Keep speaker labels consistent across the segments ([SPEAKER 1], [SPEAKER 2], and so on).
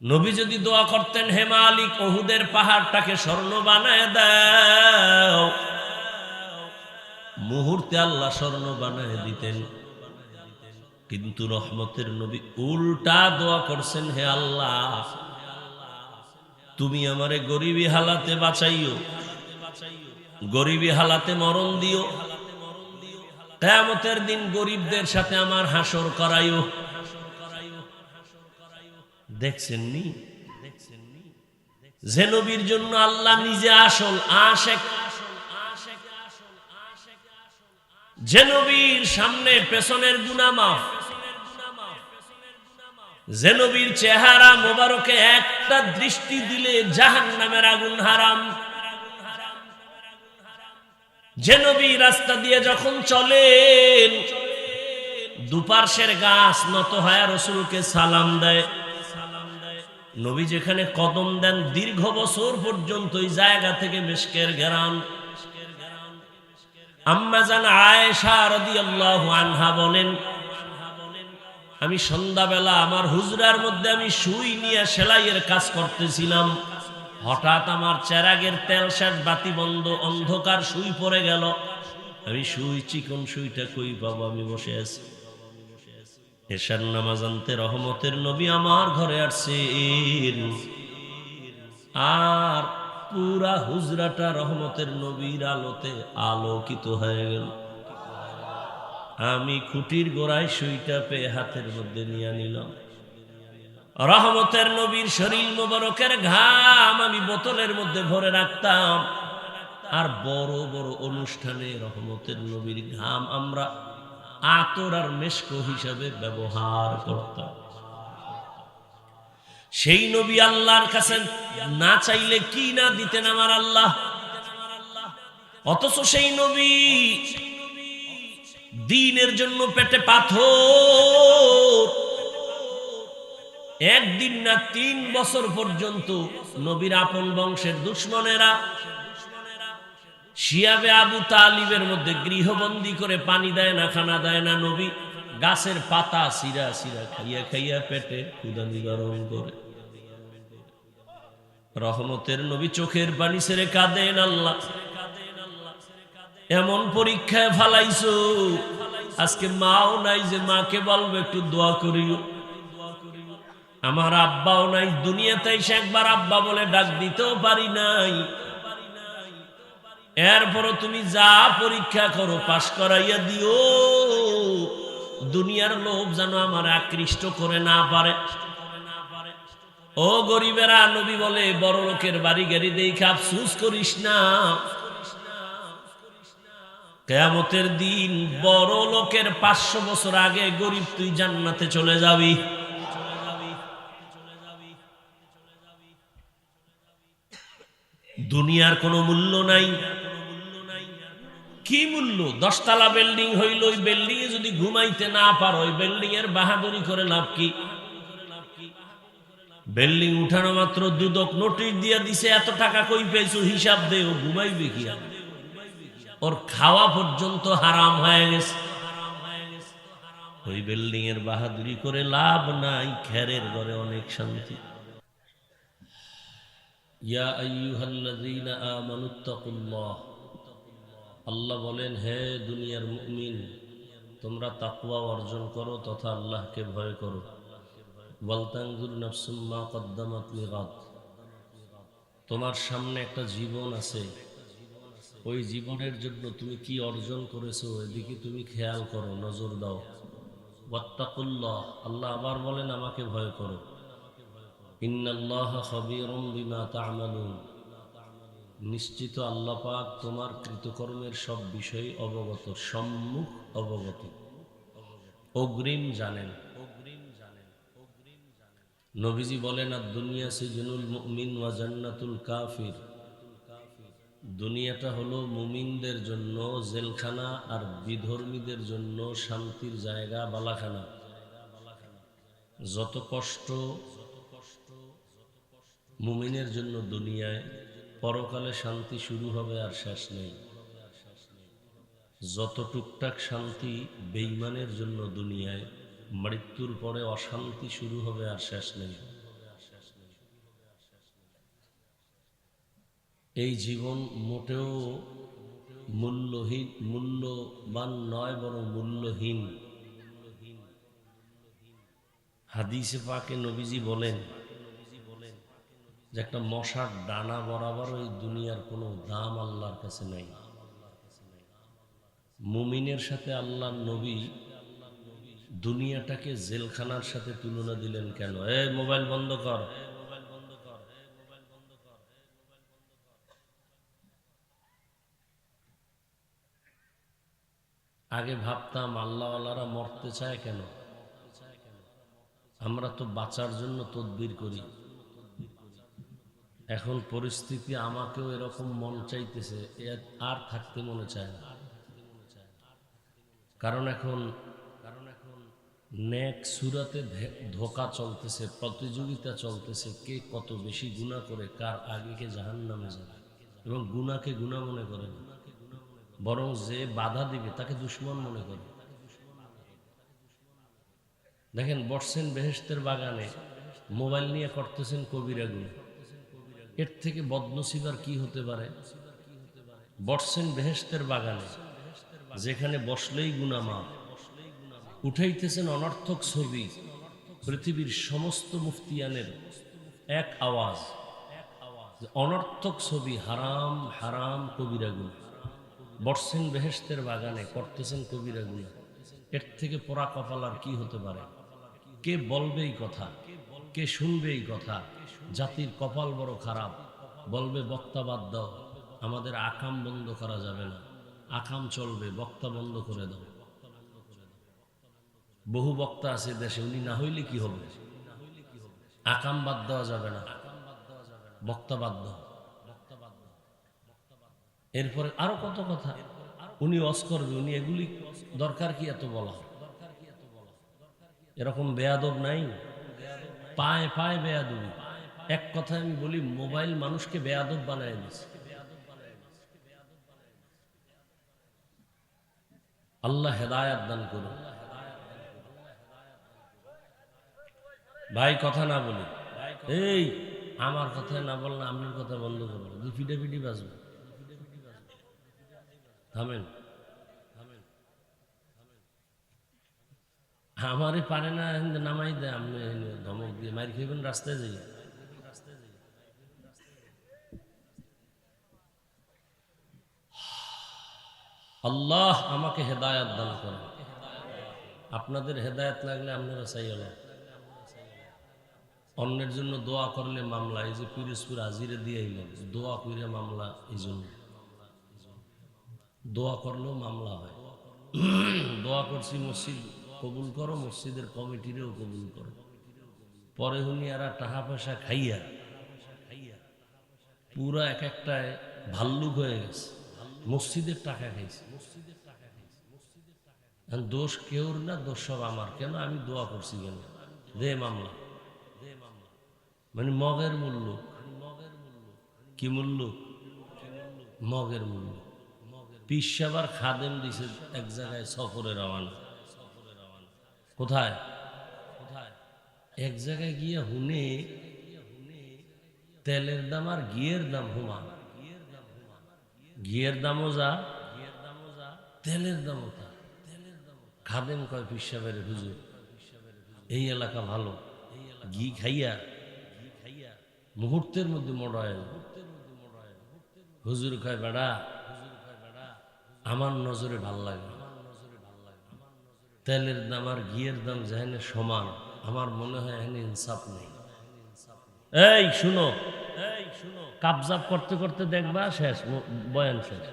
[SPEAKER 1] নবী যদি দোয়া করতেন, হে মালিক উহুদের পাহাড়টাকে স্বর্ণ বানায় দাও, মুহূর্তে আল্লাহ স্বর্ণ বানায় দিতেন। কিন্তু রহমতের নবী উল্টা দোয়া করছেন, হে আল্লাহ তুমি আমারে গরিবী হালাতে বাঁচাইও, গরিবী হালাতে মরণ দিও, কিয়ামতের দিন গরিবদের সাথে আমার হাসর করাইও। দেখছেন নি যে নবীর জন্য আল্লাহ নিজে আসল আশেক, যে নবীর সামনে পেছনের গুনাহ মাফ, যে নবীর চেহারা মোবারকে একটা দৃষ্টি দিলে জাহান্নামের আগুন হারাম, যে নবী রাস্তা দিয়ে যখন চলেন দুপার্শ্বের গাছ নত হয় রাসূলকে সালাম দেয়, নবী যেখানে কদম দেন দীর্ঘ বছর পর্যন্ত ওই জায়গা থেকে মিশকের ঘেরান। আম্মা জান আয়েশা রাদিয়াল্লাহু আনহা বলেন, আমি সন্ধ্যাবেলা আমার হুজরার মধ্যে আমি সুই নিয়ে সেলাইয়ের কাজ করতেছিলাম, হঠাৎ আমার চেরাগের তেল শেষ, বাতি বন্ধ, অন্ধকার, সুই পড়ে গেল। আমি সুই, চিকন সুইটা কই পাবো? আমি বসে আছি, এশার নামাজ আনতে রহমতের নবী আমার ঘরে আসছেন, আর পুরা হুজরাটা রহমতের নবীর আলোতে আলোকিত হয়ে গেল। আমি খুঁটির গোড়ায় সুইটা পেয়ে হাতের মধ্যে নিয়ে নিলাম। রহমতের নবীর শরীর মোবারকের ঘাম আমি বোতলের মধ্যে ভরে রাখতাম, আর বড় বড় অনুষ্ঠানে রহমতের নবীর ঘাম আমরা আতর আর মেশক হিসাবে ব্যবহার করতাম। সেই নবী আল্লাহর কাছে না চাইলে কি না দিতেন আমার আল্লাহ, অথচ সেই নবী দ্বীনের জন্য পেটে পাথর, একদিন না 3 বছর পর্যন্ত নবীর আপন বংশের দুশমনেরা শিয়াবে আবু তালিবের মধ্যে গৃহবন্দী করে পানি দেয় না, খানা দেয় না। নবী গাছের পাতা সিরা সিরা খাইয়া খাইয়া পেটে ক্ষুধা নিবারণ করে। রহমতের নবী চোখের পানি ছেড়ে কাঁদেন, আল্লাহ এমন পরীক্ষায় ফালাইছো, আজকে মাও নাই যে মাকে বলবো একটু দোয়া করিও, আমার আব্বাও নাই, দুনিয়াতে এসে একবার আব্বা বলে ডাক দিতেও পারি নাই, এরপরও তুমি যা পরীক্ষা করো পাশ করাইয়া দিও, দুনিয়ার লোভ যেন আমার আকৃষ্ট করে না পারে। ও গরিবেরা, নবী বলে বড় লোকের বাড়ি গাড়ি দেখে আফসোস করিস না, কিয়ামতের দিন বড় লোকের 500 বছর আগে গরিব তুই জান্নাতে চলে যাবি। দুনিয়ার কোনো মূল্য নাই। কি মূল্য? 10 তলা বিল্ডিং হইল, ওই বিল্ডিং এ যদি ঘুমাইতে না পারো, ওই বিল্ডিং এর বাহাদুরি করে লাভ কি? বিল্ডিং উঠানো মাত্র দুদক নোটিশ দিয়া দিছে, এত টাকা কই পেয়েছো হিসাব দে, ও ঘুমাইবে কি? ওর খাওয়া পর্যন্ত হারাম হয়ে গেছে। ওই বিল্ডিং এর বাহাদুরি করে লাভ নাই, খেরের ঘরে অনেক শান্তি। ইয়া আইয়ুহাল্লাযীনা আমানুত্তাকুল্লাহ, আল্লাহ বলেন, হে দুনিয়ার মুমিন তোমরা তাকওয়া অর্জন করো তথা আল্লাহকে ভয় করো। ওয়ালতানজুর নাফসুম মা কদ্দামাত লিগাদ, তোমার সামনে একটা জীবন আছে, ওই জীবনের জন্য তুমি কি অর্জন করেছো এদিকে তুমি খেয়াল করো, নজর দাও। ওয়াত্তাকুল্লাহ, আল্লাহ আবার বলেন আমাকে ভয় করো। ইন্নাল্লাহা খাবীরুম বিমা তা'মালুন, নিশ্চিত আল্লাহ পাক তোমার কৃতকর্মের সব বিষয় অবগত, সম্মুখ অবগত, অগ্রিম জানেন। নবীজি বলেন, আদ-দুনিয়া সিজনুল মুমিন ওয়া জান্নাতুল কাফির, দুনিয়াটা হলো মুমিনদের জন্য জেলখানা আর বিধর্মীদের জন্য শান্তির জায়গা, বালাখানা। যত কষ্ট মুমিনের জন্য দুনিয়ায়, পরকালে শান্তি শুরু হবে আর শেষ নেই। যত টুকটাক শান্তি বেঈমানের জন্য দুনিয়ায়, মৃত্যুর পরে অশান্তি শুরু হবে আর শেষ নেই। এই জীবন মোটেও মূল্যবান নয়, বরং মূল্যহীন। হাদিসে পাকে নবীজি বলেন যে একটা মশার ডানা বরাবর এই দুনিয়ার কোনো দাম আল্লাহর কাছে নাই। মুমিনের সাথে আল্লাহর নবী দুনিয়াটাকে জেলখানার সাথে তুলনা দিলেন কেন? মোবাইল বন্ধ কর। আগে ভাবতাম আল্লাহওয়ালারা মরতে চায় কেন? আমরা তো বাঁচার জন্য তদবির করি। এখন পরিস্থিতি আমাকেও এরকম মন চাইতেছে, আর থাকতে মনে চায় না। কারণ এখন নেক সুরাতে ধোঁকা চলতেছে, প্রতিযোগিতা চলতেছে, কে কত বেশি গুনাহ করে কার আগে কে জাহান্নামে যাবে। এবং গুনাহকে গুনাহ মনে করে না, বরং যে বাধা দিবে তাকে দুশ্মন মনে করে। দেখেন, বসছেন বেহেশতের বাগানে, মোবাইল নিয়ে করতেছেন কবিরা গুনাহ। এর থেকে বদনসিবার কি হতে পারে? বসছেন বেহেশতের বাগানে, যেখানে বসলেই গুনাহ মাফ। উঠাইতেছেন অনর্থক ছবি, পৃথিবীর সমস্ত মুফতিয়ানের এক আওয়াজ, অনর্থক ছবি হারাম হারাম কবিরা গুনাহ। বসছেন বেহেশতের বাগানে, করতেছেন কবিরা গুনাহ। এর থেকে পোড়া কপাল আর কি হতে পারে? কে বলবে এই কথা? কে শুনবে এই কথা? জাতির কপাল বড় খারাপ। বলবে বক্তা বাদ দাও, আমাদের আকাম বন্ধ করা যাবে না। আকাম চলবে, বক্তা বন্ধ করে দাও। বহু বক্তা আছে দেশে, উনি না হইলে কি হবে? আকাম বাদ দেওয়া যাবে না, বক্তা বাদ দাও। এরপরে আরো কত কথা উনি ওয়াজ করবে। উনি এগুলি দরকার কি এত বলা? এরকম বেয়াদব নাই, পায় পায় বেয়াদবি। এক কথায় আমি বলি, মোবাইল মানুষকে বেয়াদব বানায় দিচ্ছে। আল্লাহ হেদায়াত দান করুন। ভাই কথা না বলি, এই আমার কথা না বললে আপনার কথা বন্ধ করবো, ফিটাফিটি বাজবে। থামেন। আমারই পারে না, নামাই দেয়। আপনি ধমক দিয়ে মার খেবেন রাস্তায় যাই। আল্লাহ আমাকে হেদায়াত দান করেন। আপনাদের হেদায়াত লাগলে আপনারা চাইল। অন্যের জন্য দোয়া করলে মামলা। এই যে পিরোজপুর হাজিরে দিয়ে এলেন, দোয়া করে মামলা। এই জন্য দোয়া করলেও মামলা হয়। দোয়া করছি মসজিদ কবুল করো, মসজিদের কমিটিরেও কবুল করো। পরে হুনিয়ারা টাকা পয়সা খাইয়া পুরা এক একটায় ভাল্লুক হয়ে গেছে, মসজিদের টাকা খাইছে। দোষ কেউর না, দোষ সব আমার। কেন? আমি দোয়া করছি কেন? দে মামলা। মানে মগের মূল্য কি? মূল্য মগের মূল্য। পিসাবার খাদেম দিছে এক জায়গায় সফরে রওয়ানা। কোথায়? এক জায়গায় গিয়ে হুনে তেলের দাম আর ঘিয়ের দাম হুমান। ঘিয়ের দামও যা, তেলের দামও তা। খাদেম কয় পিসাবের, হুজুর এই এলাকা ভালো, ঘি খাইয়া মুহূর্তের মধ্যে মডায়। হুজুর কয়, বেড়া আমার নজরে ভাল লাগে। তেলের দাম আর ঘিয়ের দাম যেখানে সমান, আমার মনে হয় এখানে ইনসাফ নেই। এই শুনো, কাবজাব করতে করতে দেখবা শেষ, বয়ান শেষ।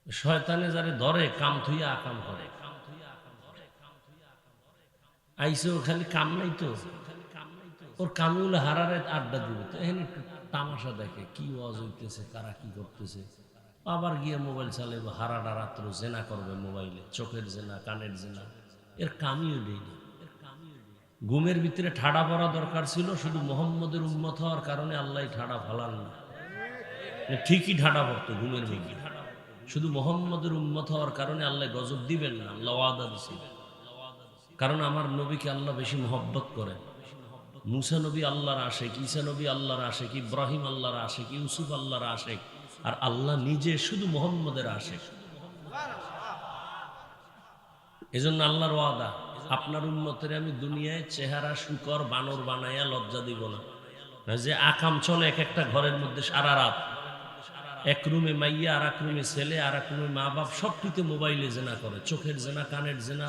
[SPEAKER 1] শয়তানে যারে ধরে কাম থুইয়া আকাম করে। আইসে ও খালি কাম নাই তো, ওর কামে হলে হারারে আড্ডা দিবে। তো এখানে একটু তামাশা দেখে, কি ওয়াজ হইতেছে, কারা কি করতেছে। আবার গিয়ে মোবাইল চালাইব, হারাটা রাত্র জেনা করবে মোবাইলে, চোখের জেনা, কানের জেনা। এর কামই ওইটাই না। ঘুমের ভিতরে ঠাড়া পড়া দরকার ছিল, শুধু মোহাম্মদের উম্মত হওয়ার কারণে আল্লাহ ঠাড়া ফালান না। ঠিকই ঠাড়া পড়তো ঘুমের মধ্যে, শুধু মোহাম্মদের উম্মত হওয়ার কারণে আল্লাহ গজব দিবেন না। আল্লাহ ওয়াদা দিছিল, কারণ আমার নবীকে আল্লাহ বেশি মহব্বত করেন। মুসা নবী আল্লাহর আশেক, ঈসা নবী আল্লাহর আশেক, ইব্রাহিম আল্লাহর আশেক, ইউসুফ আল্লাহর আশেক, আর আল্লাহ নিজে শুধু মুহাম্মদের আশেক। এজন্য আল্লাহর ওয়াদা, আপনার উম্মতের আমি দুনিয়ায় চেহারা শুকর বানর বানাইয়া লজ্জা দিব না। যে আকাম চলে এক একটা ঘরের মধ্যে সারা রাত, এক রুমে মাইয়া, আর এক রুমে ছেলে, আর এক রুমে মা বাপ, সবটিতে মোবাইলে জেনা করে, চোখের জেনা, কানের জেনা,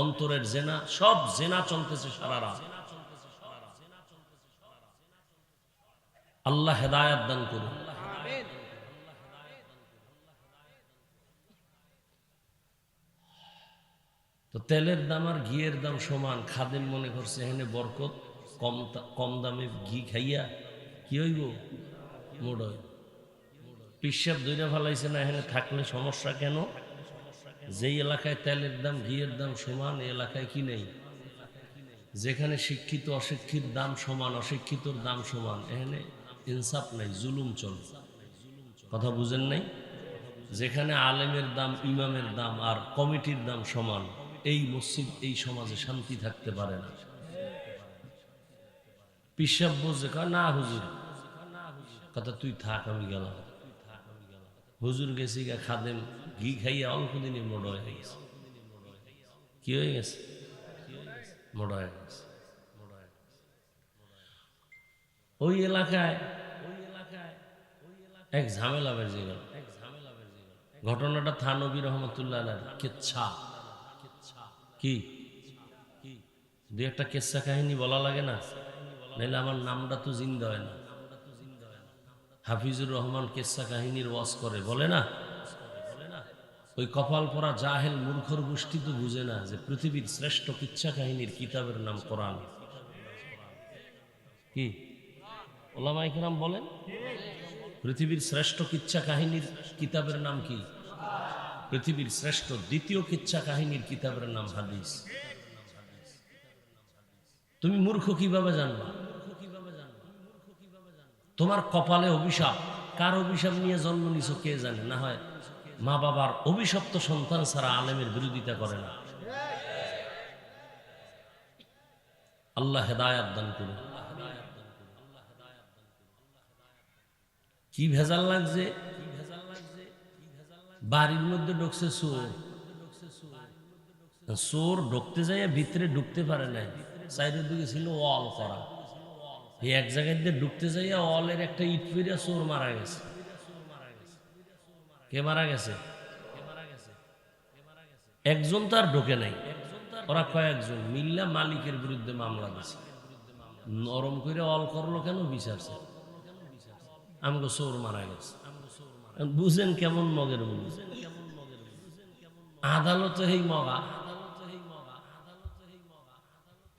[SPEAKER 1] অন্তরের জেনা, সব জেনা চলতেছে সারা রাত। আল্লাহ হেদায়াত দান করুন। তো তেলের দাম আর ঘিয়ের দাম সমান, খাদেম মনে করছে এখানে বরকত, কম দামে ঘি খাইয়া কি হইব, মোড হইব। পিসাব দইরা ফেলাইছে না, এখানে থাকলে সমস্যা কেন? যেই এলাকায় তেলের দাম ঘিয়ের দাম সমান, এই এলাকায় কি নেই? যেখানে শিক্ষিত অশিক্ষিত দাম সমান, অশিক্ষিতর দাম সমান, এখানে ইনসাফ নাই, জুলুম চলে। কথা বুঝেন নাই? যেখানে আলেমের দাম, ইমামের দাম আর কমিটির দাম সমান, এই মসজিদ, এই সমাজে শান্তি থাকতে পারে না। পিসাব বুঝে কয় না হুজুর, কথা তুই থাক, আমি গেলাম। হুজুর গেছি গা, খাদেম ঘি খাইয়া অল্প দিনে মোড় হয়ে গেছে। কি হয়ে গেছে? মোড় হয়ে গেছে। ওই এলাকায় এক ঝামেলা বেজে গেল। ঘটনাটা থানবী রহমতুল্লাহ কেচ্ছা, কি দু একটা কেচ্ছা কাহিনী বলা লাগে না, নাহলে আমার নামটা তো জিন্দা হয় না। হাফিজুর রহমান কেচ্ছা কাহিনীর ওয়াজ করে, বলে না? ওই কপাল পরা জাহেল মূর্খর গোষ্ঠী তো বুঝে না যে পৃথিবীর শ্রেষ্ঠ কিচ্ছা কাহিনীর কিতাবের নাম কোরআন। কি ওলামায়ে কেরাম বলেন? পৃথিবীর শ্রেষ্ঠ কিচ্ছা কাহিনীর কিতাবের নাম কি? পৃথিবীর শ্রেষ্ঠ দ্বিতীয় কিচ্ছা কাহিনীর কিতাবের নাম হাদিস। তুমি মূর্খ কিভাবে জানবা? তোমার কপালে অভিশাপ, কার অভিশাপ নিয়ে জন্ম নিছো কে জানে। না হয় মা বাবার অভিশপ্ত সন্তান ছাড়া আলেমের বিরোধিতা করে না। আল্লাহ হেদায়াত দান করুন। কি ভেজাল লাগছে, বাড়ির মধ্যে ঢুকছে চোর, চোর ঢুকতে যাইয়া ভিতরে ঢুকতে পারে নাই, সাইডের দিকে ছিল ওয়াল করা, এই এক জায়গায় দিয়ে ঢুকতে যাইয়া ওয়ালের একটা ইট ফিরিয়া চোর মারা গেছে। কে মারা গেছে? একজন তার ঢোকে নাই, ওরা কয়েকজন মিল্লা মালিকের বিরুদ্ধে মামলা দিছে। নরম করে অল করলো কেন? বিচারছে আমগো চোর মারা গেছে। বুঝেন কেমন মগের বলু? আদালতে হেই মগা।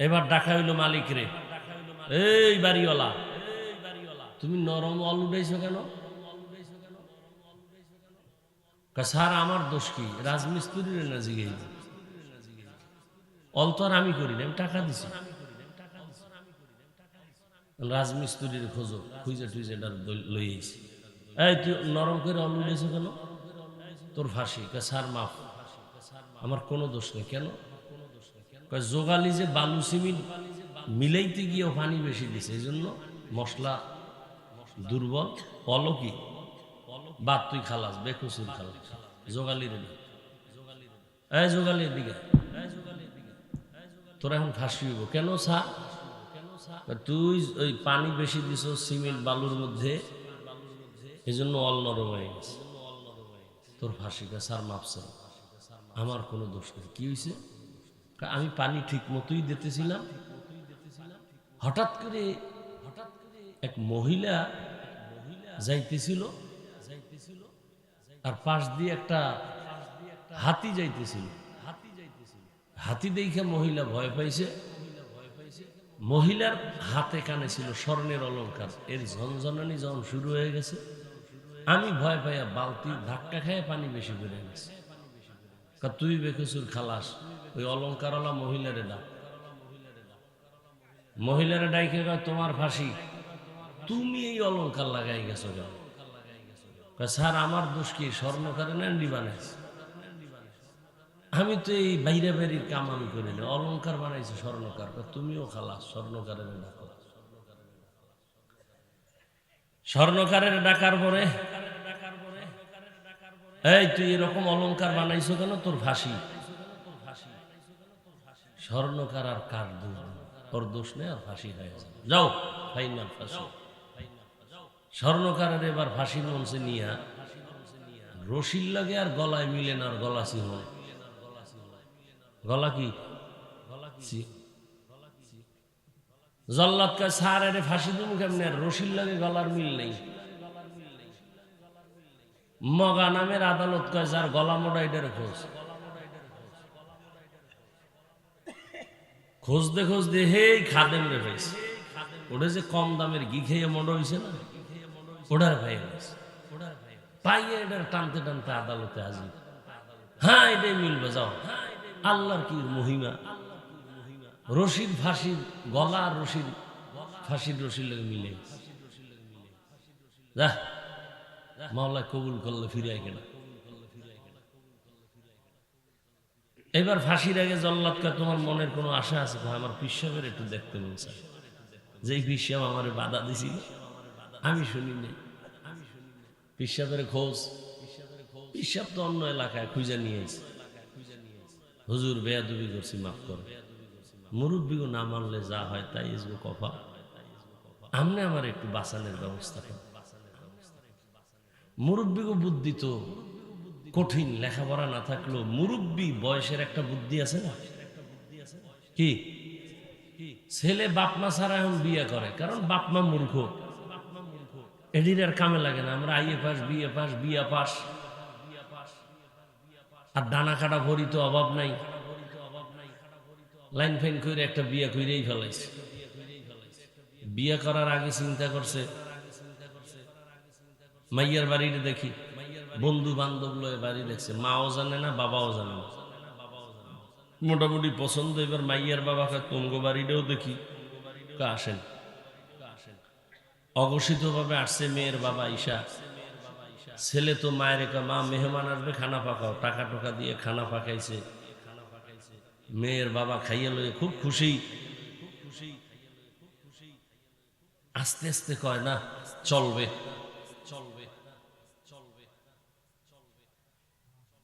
[SPEAKER 1] এবার ডাকা হইল মালিক রে, এই বাড়িওয়ালা, তুমি নরম অল উঠাইছো কেন? স্যার আমার দোষ কি? রাজমিস্ত্রির না জিগে, অল তো আর আমি করি না, আমি টাকা দিছি। রাজমিস্ত্রির খোঁজো, খুঁজে টুইজে লই আইছি। এই তুই নরম করে অল উঠেছো কেন? তোর ফাঁসি। স্যার মাফ, আমার কোনো দোষ নেই। কেন? জোগালি যে বালু সিমেন্ট মিলাইতে গিয়েও পানি বেশি দিছে, এই জন্য মশলা দুর্বল। অল কি বাদ, তুই খালাস, বেকুসির খালাস। জোগালির এই জোগালির দিকে তোরা এখন ফাঁসি হইব কেন? স্যার তুই ওই পানি বেশি দিছ সিমেন্ট বালুর মধ্যে, এই জন্য অল নরম হয়ে গেছে, তোর ফাঁসি। স্যার মাপছে, আমার কোনো দোষ নেই। কি হয়েছে? আমি পানি ঠিক মতোই দিতেছিলাম, হঠাৎ করে এক মহিলা যাইতেছিল, আর পাশ দিয়ে একটা হাতি যাইতেছিল। হাতি দেখে মহিলা ভয় পাইছে। মহিলার হাতে কানে ছিল স্বর্ণের অলংকার। এর ঝনঝনানি যখন শুরু হয়ে গেছে, আমি ভয় পাইয়া বালতি ধাক্কা খেয়ে পানি বেশি বেড়ে গেছে। তুই বেকসুর খালাস, ওই অলংকারওয়ালা মহিলারে ডাক। মহিলারে ডাইকে কয় তোমার ফাঁসি, তুমি এই অলংকার লাগাই গেছো কেন? স্যার আমার দোষ কি? স্বর্ণকারে ন্যান্ডি বানাইছে। আমি তো এই বাইরে বাড়ির কাম আমি করি না, অলংকার বানাইছে স্বর্ণকার। তুমিও খালাস, স্বর্ণকারের ডাকো। স্বর্ণকারের ডাকার পরে এই তুই এরকম অলংকার বানাইছো কেন, তোর ফাঁসি। স্বর্ণকার আর কার দোষ, ওর দোষ নেই, আর ফাঁসি হয়ে যাবে, যাও ফাইনাল ফাঁসি। স্বর্ণকারের এবার ফাঁসির মঞ্চে নিয়ে রশির লাগে আর গলায় মিলে না, আর গলা ছিল গলা কি জল্লাদ কয় স্যার এর ফাঁসি দিন কেমনে, আর রশির লাগে গলার মিল নেই। মগা নামের আদালত কয় যার গলা মোড়া এটার খোঁজ। খুঁজতে খুঁজতে হে খাদেম রে পাইছে, ওটা যে কম দামের ঘি খেয়ে মোড়া হয়েছে না, ওটার ভাই গেছে। পাইয়ে এটার টানতে টানতে আদালতে হাজির। হ্যাঁ এটাই মিলবে, যাও। আল্লাহর কি মহিমা, রশিদ ফাঁসির গলা আর রশিদ ফাঁসির রশির লাগে মিলে যা, মাওলা কবুল করলে ফিরে কেনা। এবার ফাঁসির আগে জল্লাদ কয় তোমার মনের কোনো আশা আছে? আমার পিসাবের একটু দেখতে মন চায়, যেই পিসাব আমার বাধা দিছিল আমি শুনি নাই। পিসাবের খোঁজ, পিসাব তো অন্য এলাকায় খুঁজে নিয়ে এসে, হুজুর বেয়াদবি করছি মাফ করে, মুরব্বীও না মানলে যা হয় তাই ইসবো কফা, আমনে আমার একটু বাঁচানোর ব্যবস্থা করেন। মুরব্বীকে বুদ্ধি তো কঠিন, লেখাপড়া না থাকলেও মুরব্বী বয়সের একটা বুদ্ধি আছে না, কি ছেলে বাপমা ছাড়া এখন বিয়ে করে, কারণ বাপমা মূর্খ, এডির আর কামে লাগে না। আমরা আইএ পাস, বিএ পাস, বিয়া পাস, আর ডানা কাটা ভরি তো অভাব নাই, লাইন ফাইন করে একটা বিয়ে করেই ফেলাইছে। বিয়ে করার আগে চিন্তা করছে মাইয়ার বাড়িতে দেখি, বন্ধু বান্ধব লয়ে বাড়ি দেখছে, মাও জানে না বাবাও জানে না, মোটামুটি পছন্দ। এবার মাইয়ার বাবাকে তুমগো বাড়িটাও দেখি, আসেন। অঘোষিত ভাবে আসছে মেয়ের বাবা ঈশা, ছেলে তো মায়ের মা মেহমান আসবে খানা পাকাও, টাকা টোকা দিয়ে খানা পাকাইছে। মেয়ের বাবা খাইয়া লয়ে খুব খুশি, আস্তে আস্তে কয় না চলবে।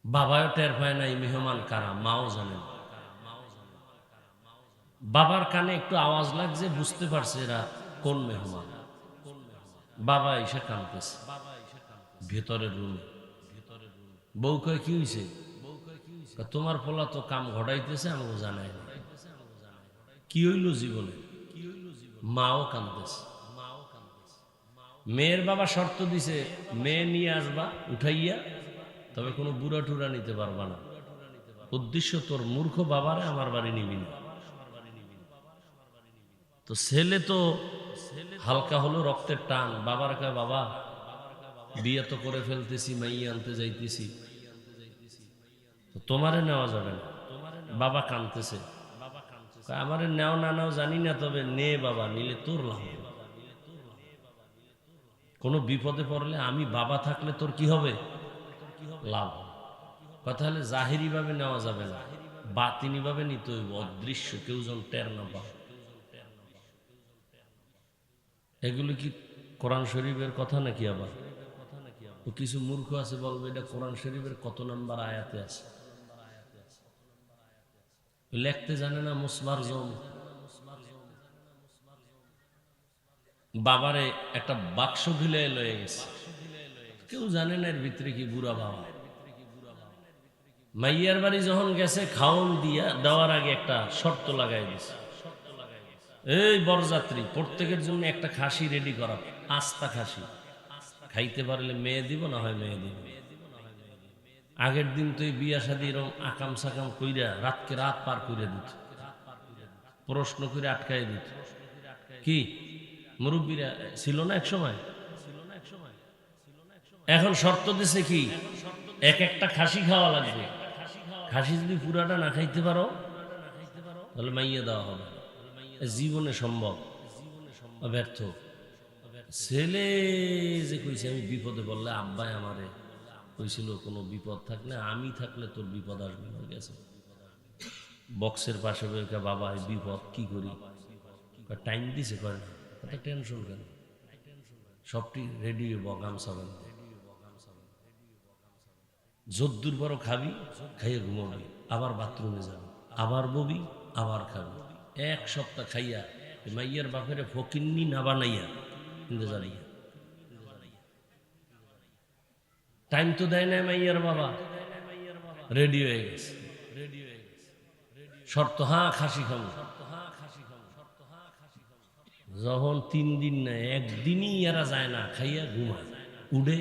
[SPEAKER 1] বাবাও টের পায় নাই মেহমান কারা, মাও জানে না। বাবার কানে একটু আওয়াজ লাগছে, বুঝতে পারছে এরা কোন মেহমান। বাবা এসে কাঁদতেছে ভেতরের রুমে। বউ কয় কি হয়েছে? তোমার পোলা তো কাম ঘটাইতেছে, আমাকে জানাই না কি হইল জীবনে। মাও কাঁদতেছে। মেয়ের বাবা শর্ত দিছে, মেয়ে নিয়ে আসবা উঠাইয়া, তবে কোনো বুড়া টুরা নিতে পারবা না। উদ্দেশ্য তোর মূর্খ বাবারে আমার বাড়ি নিবি না। তো ছেলে তো হালকা হলো রক্তের টান, বাবার কয় বাবা বিয়ে তো করে ফেলতেছি, মাইয়া আনতে যাইতেছি, তো তোমারে নেওয়া যাবে না। বাবা কাঁদতেছে, আমারে নেও না নেও জানি না, তবে নে বাবা, নিলে তোর লাভ হবে। কোনো বিপদে পড়লে আমি বাবা থাকলে তোর কি হবে? লাভ। কথা হলে জাহেরি ভাবে নেওয়া যাবে না, বাতিনি ভাবে নিতে হইব, অদৃশ্য কেউ যেন টের না পায়। এগুলো কি কোরআন শরীফের কথা নাকি? আবার ও কিছু মূর্খ আছে বলবে এটা কোরআন শরীফের কত নাম্বার আয়াতে আছে, লিখতে জানে না। মুসমার জম বাবারে একটা বাক্স ঢুলে লয়ে গেছে, কেউ জানে না এর ভিতরে কি। বুড়া বাবা মাইয়ার বাড়ি যখন গেছে, খাওন দিয়া দেওয়ার আগে একটা শর্ত লাগাই দিছে, এই বরযাত্রী প্রত্যেকের জন্য একটা খাসি রেডি করা, আস্তা খাসি, খাইতে পারলে মেয়ে দিব, না হয় মেয়ে দিব। আগের দিন তো এই বিয়া শাদী এরকম আকাম সাকাম কইরা রাতকে রাত পার করে দিত, প্রশ্ন করে আটকাই দিত। কি মুরব্বীরা ছিল না এক সময়? এখন শর্ত দিছে কি, এক একটা খাসি খাওয়া লাগবে। খাসি যদি পুরাটা না খাইতে পারো তাহলে মাইয়া দেওয়া হবে। জীবনে সম্ভব, ব্যর্থ। ছেলে যে কইছে আমি বিপদে বললে, আব্বাই আমারে কইছিল কোনো বিপদ থাকলে আমি থাকলে তোর বিপদ আসবে না, গেছে। বক্সের পাশে বসে, বাবা এই বিপদ কি করি, টাইম দিছে কয় না, এত টেনশন কেন, সবটি রেডি হইব, গামছা বাঁধবে, যদ্দুর বড় খাবি, খাইয়ে ঘুমাবি, আবার বাথরুমে যাবি, আবার ববি, আবার খাবি। এক সপ্তাহ খাইয়া মাইয়ার বাপের ফকিন্নি না বানাইয়া কিন্তু যাবি। টাইম তো দেয় না মাইয়ার বাবা, রেডি হয়ে গেছে, শর্ত হ্যাঁ খাসি খাবো। যখন 3 দিন না একদিনই এরা যায় না, খাইয়া ঘুমায়, উঠে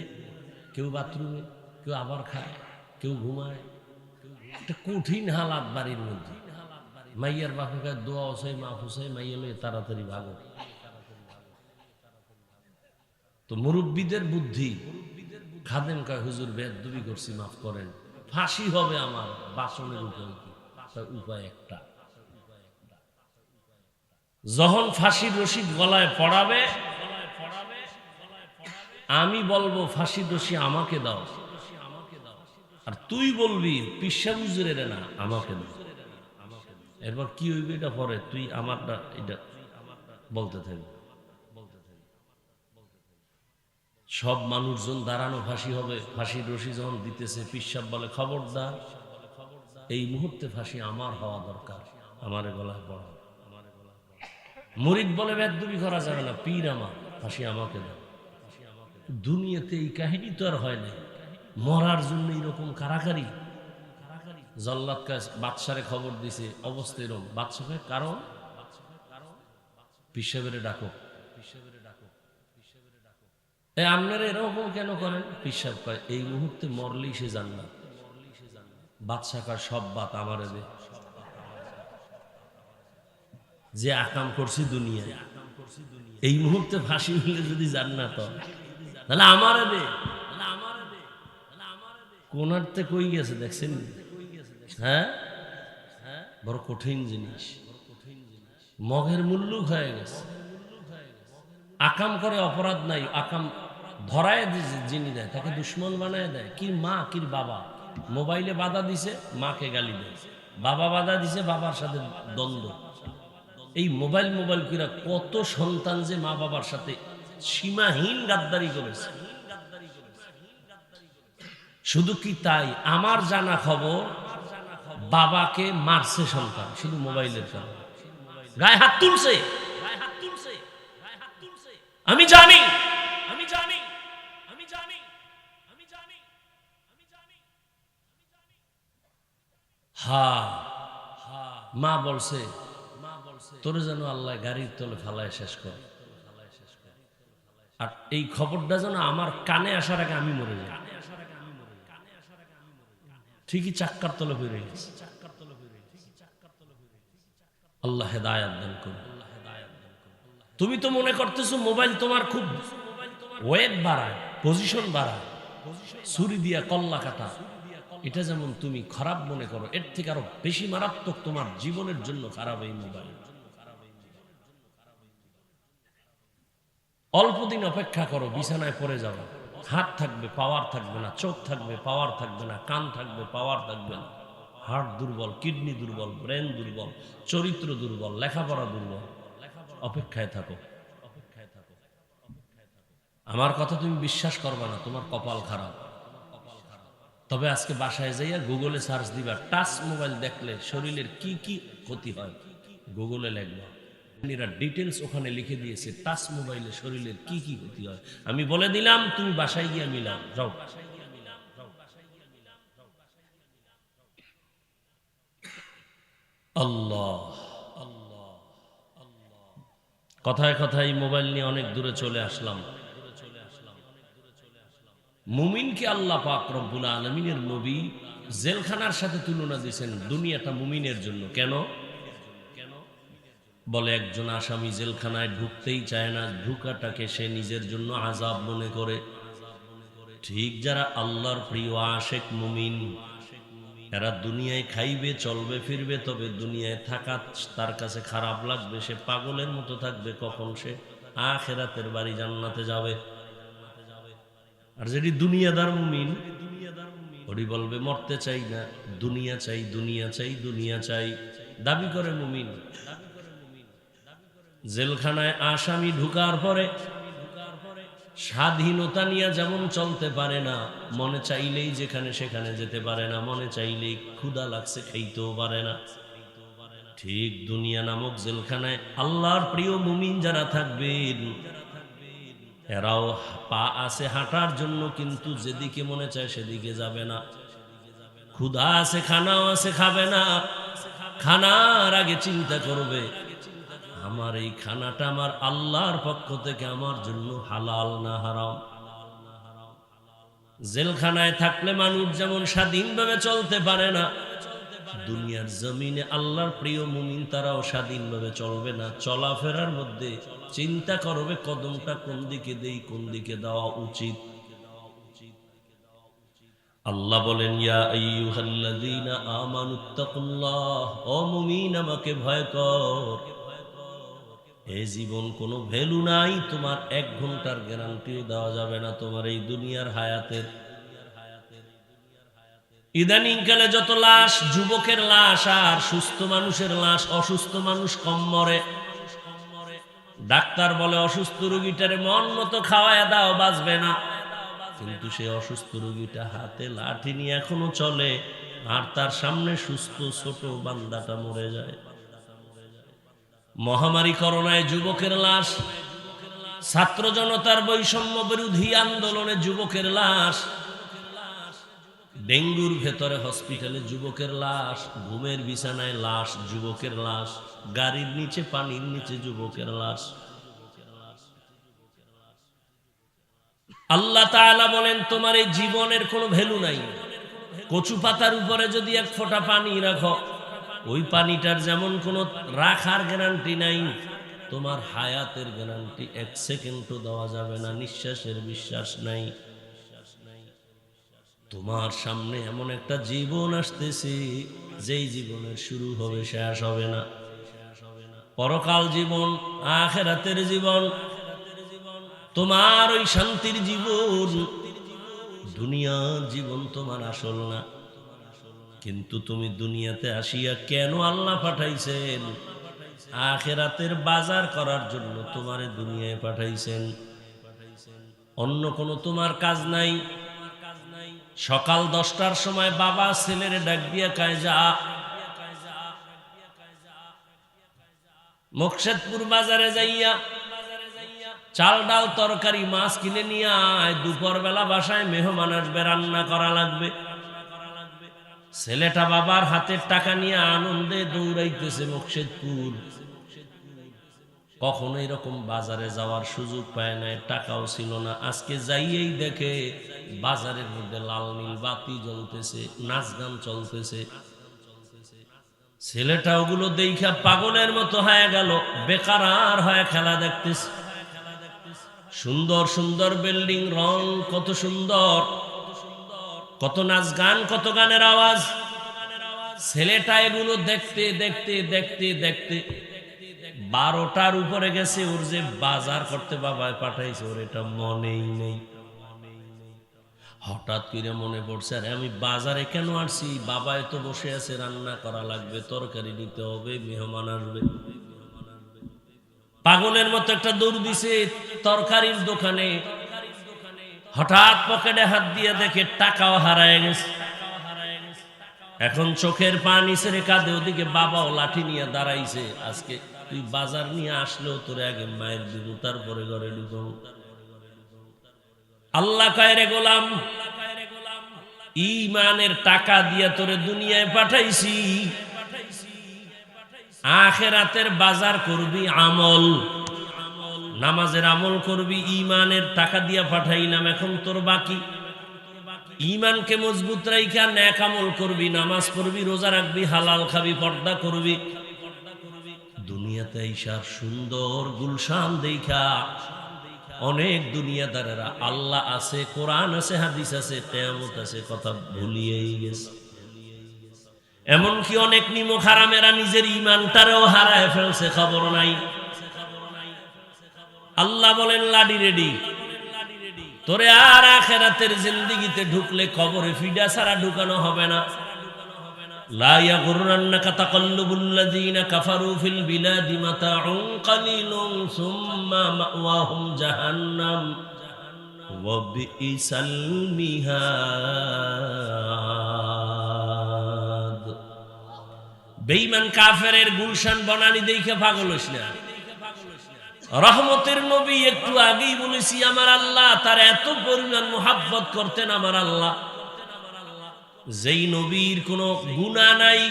[SPEAKER 1] কেউ বাথরুমে, কেউ আবার খায়, কেউ ঘুমায়। একটা কঠিন হালাত বাড়ির মধ্যে। মাইয়ার বাপে দোয়া হসাই মা হুসাই মাইয়া লয়ে তাড়াতাড়ি ভাগো। তো মুরব্বীদের বুদ্ধি, খাদেম কয় হুজুর বেদবি করছি মাফ করেন, ফাঁসি হবে আমার, বাসনের উপায় কি? উপায় একটা, যখন ফাঁসির রশি গলায় পড়াবে আমি বলবো ফাঁসির রশি আমাকে দাও, আর তুই বলবি পিসা হুজুরের না আমাকে দাও। এরপর কি হইবে এটা পরে, তুই আমারটা এটা বলতে থাকবি। সব মানুষজন দাঁড়ানো ফাঁসি হবে, ফাঁসির রশি যখন দিতেছে পিসাব বলে খবরদার, এই মুহূর্তে ফাঁসি আমার হওয়া দরকার, আমারে গলায় পড়া। মুরিদ বলে বেদবি করা যাবে না, পীর আমার, ফাঁসি আমাকে দাও। দুনিয়াতে এই কাহিনী তো আর হয় না, মরার জন্য এরকম কারাকারি। জল্লাদ বাদশারে খবর দিছে অবস্থা এরকম, বাদশা কারণ পিসাবের ডাকো, আপনারা এরকম কেন করেন? পিসাব কয় এই মুহূর্তে মরলেই সে জান্নাত। বাদশা কার সব বাত আমারে দে, যে আকাম করছি দুনিয়ায়, এই মুহূর্তে ফাঁসি হইলে যদি জান্নাত তাহলে আমারে দে। কোনারতে কই গেছে দেখছেন? হ্যাঁ, বড় কঠিন জিনিস, মগের মুল্লুক হয়ে গেছে। আকাম করে অপরাধ নাই, আকাম ধরায় যিনি দেয় তাকে দুশ্মন বানায় দেয়। কি মা কি বাবা, মোবাইলে বাধা দিছে মাকে গালি দেয়, বাবা বাধা দিছে বাবার সাথে দ্বন্দ্ব। এই মোবাইল কিরা কত সন্তান যে মা বাবার সাথে সীমাহীন গাদ্দারি করেছে। শুধু কি তাই, আমার জানা খবর বাবাকে মারছে সন্তান শুধু মোবাইলের কারণে, গায়ে হাত তুলছে। আমি জানি, হ্যাঁ মা বলছে তোরে যেন আল্লাহ গাড়ির তলে ফালায় শেষ কর, আর এই খবরটা যেন আমার কানে আসার আগে আমি মরে যাই। ঠিকই চাক্কার তলে বেরিয়ে গেছে। আল্লাহ হেদায়েত দান করুন। তুমি তো মনে করতেছো মোবাইল তোমার খুব ওয়েট বাড়ায়, পজিশন বাড়ায়, ছুরি দিয়া কল্লা কাটা, এটা যেমন তুমি খারাপ মনে করো, এর থেকে আরো বেশি মারাত্মক তোমার জীবনের জন্য খারাপ এই মোবাইল। অল্প দিন অপেক্ষা করো, বিছানায় পড়ে যাবে, হাত থাকবে পাওয়ার থাকবে না, চোখ থাকবে পাওয়ার থাকবে না, কান থাকবে পাওয়ার থাকবে না, হার্ট দুর্বল, কিডনি দুর্বল, ব্রেন দুর্বল, চরিত্র দুর্বল, লেখাপড়া দুর্বল। অপেক্ষায় থাকো। আমার কথা তুমি বিশ্বাস করবে না, তোমার কপাল খারাপ। তবে আজকে বাসায় যাইয়া গুগলে সার্চ দিবা, টাচ মোবাইল দেখলে শরীরের কি কি ক্ষতি হয়, গুগলে লিখবা, ডিটেলস ওখানে লিখে দিয়েছে টাচ মোবাইলে শরীরের কি কি ক্ষতি হয়। আমি বলে দিলাম, তুমি বাসায় গিয়ে মিলাও, যাও। আল্লাহ কথায় কথায় মোবাইল নিয়ে অনেক দূরে চলে আসলাম। মুমিনকে আল্লাহ পাক রব্বুল আলামিনের নবী জেলখানার সাথে তুলনা দিয়েছেন দুনিয়াটা মুমিনের জন্য। কেন? বলে একজন আসামি জেলখানায় ঢুকতেই চায় না, ঢুকাটাকে সে নিজের জন্য আযাব মনে করে। ঠিক যারা আল্লাহর প্রিয় আশেক মুমিন, এরা দুনিয়ায় খাইবে চলবে ফিরবে, তবে দুনিয়ায় থাকা তার কাছে খারাপ লাগবে, সে পাগলের মতো থাকবে কখন সে আখিরাতের বাড়ি জান্নাতে যাবে। আর যেটি দুনিয়াদার মুমিন, ওরি বলবে মরতে চাই না, দুনিয়া চাই, দুনিয়া চাই, দুনিয়া চাই। দাবি করে মুমিন। জেলখানায় আসামি ঢুকার পরে স্বাধীনতা নিয়ে যেমন চলতে পারে না, মনে চাইলেই যেখানে সেখানে যেতে পারে না, মনে চাইলেই ক্ষুধা লাগছে খাইতেও পারে না, ঠিক দুনিয়া নামক জেলখানায় আল্লাহর প্রিয় মুমিন যারা থাকবেন এরাও পা আছে হাঁটার জন্য, কিন্তু যেদিকে মনে চায় সেদিকে যাবে না। ক্ষুধা আছে, খানাও আছে, খাবে না। খানার আগে চিন্তা করবে আমার এই খানাটা আমার আল্লাহর পক্ষ থেকে আমার জন্য হালাল না হারাম। জেলখানায় থাকলে মানুষ যেমন স্বাধীনভাবে চলতে পারে না, দুনিয়ার জমিনে আল্লাহর প্রিয় মুমিন তারাও স্বাধীনভাবে চলবে না। চলাফেরার মধ্যে চিন্তা করবে কদমটা কোন দিকে দেই, কোন দিকে দেওয়া উচিত। আল্লাহ বলেন ইয়া আইয়ুহাল্লাযীনা আমানুত্তাকুল্লাহ, ও মুমিন আমাকে ভয় কর। এই জীবন কোনো ভ্যালু নাই, তোমার 1 ঘন্টার গ্যারান্টিও দেওয়া যাবে না তোমার এই দুনিয়ার হায়াতের। ইদানিং কালে যত লাশ, যুবকের লাশ আর সুস্থ মানুষের লাশ, অসুস্থ মানুষ কম মরে। ডাক্তার বলে অসুস্থ রোগীটারে মন মতো খাওয়ায় দাও, বাঁচবে না, কিন্তু সে অসুস্থ রোগীটা হাতে লাঠি নিয়ে এখনো চলে, আর তার সামনে সুস্থ ছোট বান্দাটা মরে যায়। মহামারী করোনায় যুবকের লাশ, ছাত্র জনতার বৈষম্য বিরোধী আন্দোলনে যুবকের লাশ, ডেঙ্গুর ভেতরে হসপিটালে যুবকের লাশ, ঘুমের বিছানায় লাশ, যুবকের লাশ, গাড়ির নিচে পানির নিচে যুবকের লাশ। আল্লাহ তাআলা বলেন তোমার এই জীবনের কোনো ভ্যালু নাই। কচু পাতার উপরে যদি 1 ফোঁটা পানি রাখো, ওই পানিটার যেমন কোনো রাখার গ্যারান্টি নাই, তোমার হায়াতের গ্যারান্টি 1 সেকেন্ডও দেওয়া যাবে না, নিঃশ্বাসের বিশ্বাস নাই। তোমার সামনে এমন একটা জীবন আসতেছে যেই জীবনের শুরু হবে শেষ হবে না। পরকাল জীবন, আখিরাতের জীবন, তোমার ওই শান্তির জীবন। দুনিয়ার জীবন তোমার আসল না, কিন্তু তুমি দুনিয়াতে আসিয়া কেন আল্লাহ পাঠাইছেন? আখিরাতের বাজার করার জন্য তোমারে দুনিয়ায় পাঠাইছেন। অন্য কোনো তোমার কাজ নাই। সকাল 10টার সময় বাবা ছেলেরে ডাক দিয়া কয় যা মুকশেদপুর বাজারে যাইয়া চাল ডাল তরকারি মাছ কিনে নিয়ে আয়, দুপুর বেলা বাসায় মেহমান আসবে, রান্না করা লাগবে। ছেলেটা বাবার হাতের টাকা নিয়ে আনন্দে দৌড়াইতেছে মুকশেদপুর। কখনো এরকম বাজারে যাওয়ার সুযোগ পায় না, টাকাও ছিল না। আজকে যাইয়েই দেখে বাজারের মধ্যে লাল নীল বাতি জ্বলতেছে, নাচ গান চলতেছে। ছেলেটা ওগুলো দেখা পাগলের মতো হয়ে গেল, বেকার হয়ে খেলা দেখতেছে। সুন্দর সুন্দর বিল্ডিং, রং কত সুন্দর, কত নাচ গান, কত গানের আওয়াজ। ছেলেটা এগুলো দেখতে দেখতে দেখতে দেখতে 12টার উপরে গেছে। ওর যে বাজার করতে বাবায় পাঠাইছে ওর এটা মনেই নেই। হঠাৎ করে মনে পড়ছে, আরে আমি বাজারে কেন আসছি? বাবায় তো বসে আছে, রান্না করা লাগবে, তরকারি নিতে হবে, মেহমান আসবে। পাগলের মতো একটা দৌড় দিছে তরকারির দোকানে। হঠাৎ পকেটে হাত দিয়ে দেখে টাকাও হারায় গেছে। এখন চোখের পানি ছেড়ে কাঁদে। ওদিকে বাবাও লাঠি নিয়ে দাঁড়াইছে। আজকে তুই বাজার নিয়ে আসলেও তোরে আগে মায়ের দিব, তারপরে ঘরে ঢুকব। আল্লাহ কয় রে গোলাম, ঈমানের টাকা দিয়ে তোরে দুনিয়ায় পাঠাইছি, আখিরাতের বাজার করবি আমল, নামাজের আমল করবি, ঈমানের টাকা দিয়া পাঠাইলাম। এখন তোর বাকি ঈমানকে মজবুত রাইখা নেক আমল করবি, নামাজ পড়বি, রোজা রাখবি, হালাল খাবি, পর্দা করবি। দুনিয়াতে ঈশার সুন্দর গুলশান দেখা অনেক দুনিয়াদারেরা আল্লাহ আছে, কোরআন আছে, হাদিস আছে, কিয়ামত আছে কথা ভুলিয়েই গেছে। এমনকি অনেক নিমক হারামেরা নিজের ঈমানটারেও হারায় ফেলছে, খবর নাই। আল্লাহ বলেন লাডি রেডি, তোরে আর আখিরাতের জিন্দেগিতে ঢুকলে কবরে ফিডা ছাড়া ঢুকানো হবে না। লা ইয়াগুররান্নাকা তাকাল্লুবুল্লাযীনা কাফারু ফিল বিলাদি মাতাউন কালিলুন সুম্মা মাওয়াহুম জাহান্নাম ওয়া বিইসাল মিহাদ। বেঈমান কাফেরের গুলশান বনানী দেখে পাগল হইস না। রহমতের নবী একটু আগেই বলেছি আমার আল্লাহ তার এত পরিমাণ মুহাব্বত করতেন আমার আল্লাহ, যেই নবীর কোনো গুনাহ নাই,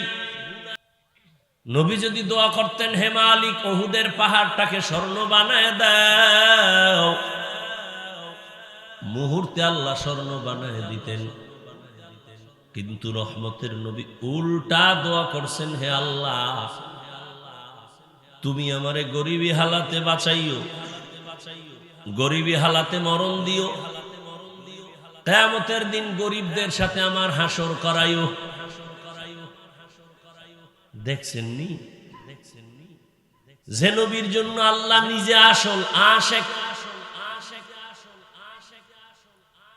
[SPEAKER 1] নবী যদি দোয়া করতেন হে মালিক উহুদের পাহাড়টাকে স্বর্ণ বানায় দাও, মুহূর্তে আল্লাহ স্বর্ণ বানায় দিতেন। কিন্তু রহমতের নবী উল্টা দোয়া করছেন, হে আল্লাহ তুমি আমারে গরিবী হালাতে বাঁচাইও, গরিবী হালাতে মরণ দিও, কিয়ামতের দিন গরিবদের সাথে আমার হাসর করাইও। দেখছেন নি যে নবীর জন্য আল্লাহ নিজে আসল আশেক,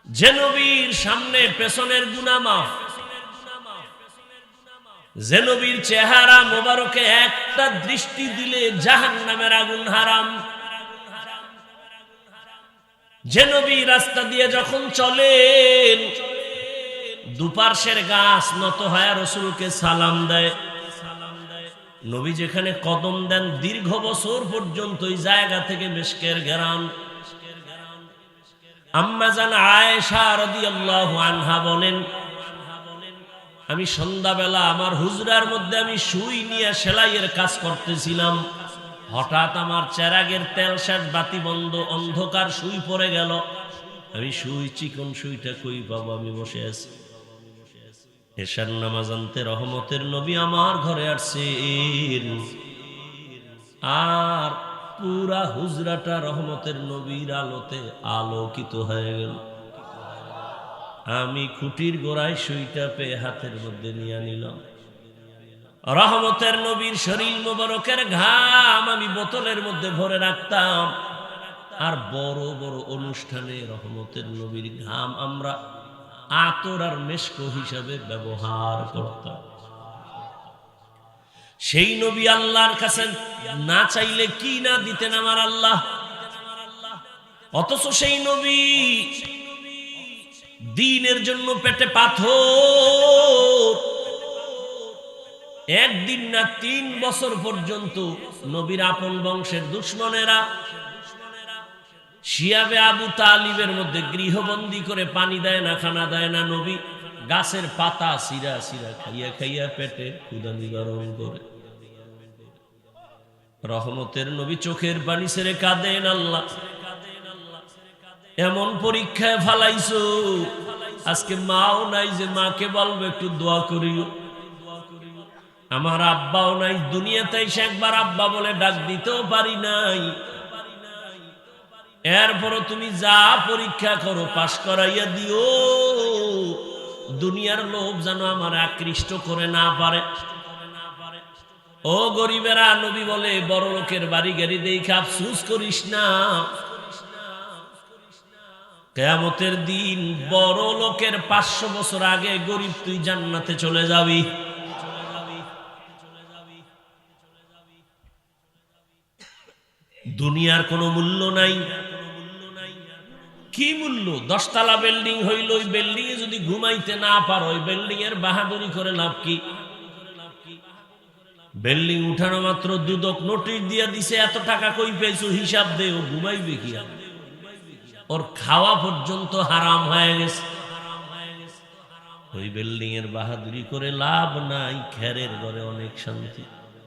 [SPEAKER 1] যে নবীর সামনে পেছনের গুনাহ মাফ, যে নবীর চেহারা মোবারকে একটা দৃষ্টি দিলে জাহান্নামের আগুন হারাম, যে নবী রাস্তা দিয়ে যখন চলেন দুপার্শ্বের গাছ নত হয়ে রাসূলকে সালাম দেয়, নবী যেখানে কদম দেন দীর্ঘ বছর পর্যন্ত ওই জায়গা থেকে মিশকের ঘেরান। আম্মা জান আয়েশা রাদিয়াল্লাহু আনহা বলেন, আমি সন্ধ্যাবেলা আমার হুজরার মধ্যে আমি সুই নিয়ে সেলাইয়ের কাজ করতেছিলাম, হঠাৎ আমার চেরাগের তেল শেষ, বাতি বন্ধ, অন্ধকার, সুই পড়ে গেল। আমি সুই, চিকন সুইটা কই পাবো? আমি বসে আছি। এশার নামাজ আনতে রহমতের নবী আমার ঘরে আসছেন, আর পুরা হুজরাটা রহমতের নবীর আলোতে আলোকিত হয়ে গেল। আমি খুঁটির গোড়ায় সুইটা পেয়ে হাতের মধ্যে নিয়ে নিলাম। রহমতের নবীর শরীর মোবারকের ঘাম আমি বোতলের মধ্যে ভরে রাখতাম, আর বড় বড় অনুষ্ঠানে রহমতের নবীর ঘাম আমরা আতর আর মেশক হিসাবে ব্যবহার করতাম। সেই নবী আল্লাহর কাছে না চাইলে কি না দিতেন আমার আল্লাহ, অথচ সেই নবী দ্বীনের জন্য পেটে পাথর, একদিন না 3 বছর পর্যন্ত নবীর আপন বংশের দুশমনেরা শিয়াবে আবু তালিবের মধ্যে গৃহবন্দী করে পানি দেয় না, খানা দেয় না। নবী গাছের পাতা সিরা সিরা খাইয়া খাইয়া পেটে ক্ষুধা নিবারণ করে। রহমতের নবী চোখের পানি ছেড়ে কাঁদেন, আল্লাহ এমন পরীক্ষায় ফালাইছো, আজকে মাও নাই যে মাকে বলবো একটু দোয়া করিও, আমার আব্বাও নাই, দুনিয়াতে এসে একবার আব্বা বলে ডাক দিতেও পারি নাই। এরপরও তুমি যা পরীক্ষা করো পাশ করাইয়া দিও, দুনিয়ার লোভ যেন আমার আকৃষ্ট করে না পারে। ও গরিবেরা, নবী বলে বড় লোকের বাড়ি গাড়ি দেখে আফসোস করিস না, কিয়ামতের দিন বড় লোকের 500 বছর আগে গরিব তুই জান্নাতে চলে যাবি। দুনিয়ার কোনো মূল্য নাই। কি মূল্য? 10 তলা বিল্ডিং হইল, ওই বিল্ডিং এ যদি ঘুমাইতে না পারো, ওই বিল্ডিং এর বাহাদুরি করে লাভ কি? বিল্ডিং উঠানো মাত্র দুদক নোটিশ দিয়া দিছে, এত টাকা কই পেয়েছো হিসাব দে, ও ঘুমাইবে কি? ওর খাওয়া পর্যন্ত হারাম হয়ে গেছে। ওই বিল্ডিং এর বাহাদুরি করে লাভ নাই, খেরের ঘরে অনেক শান্তি।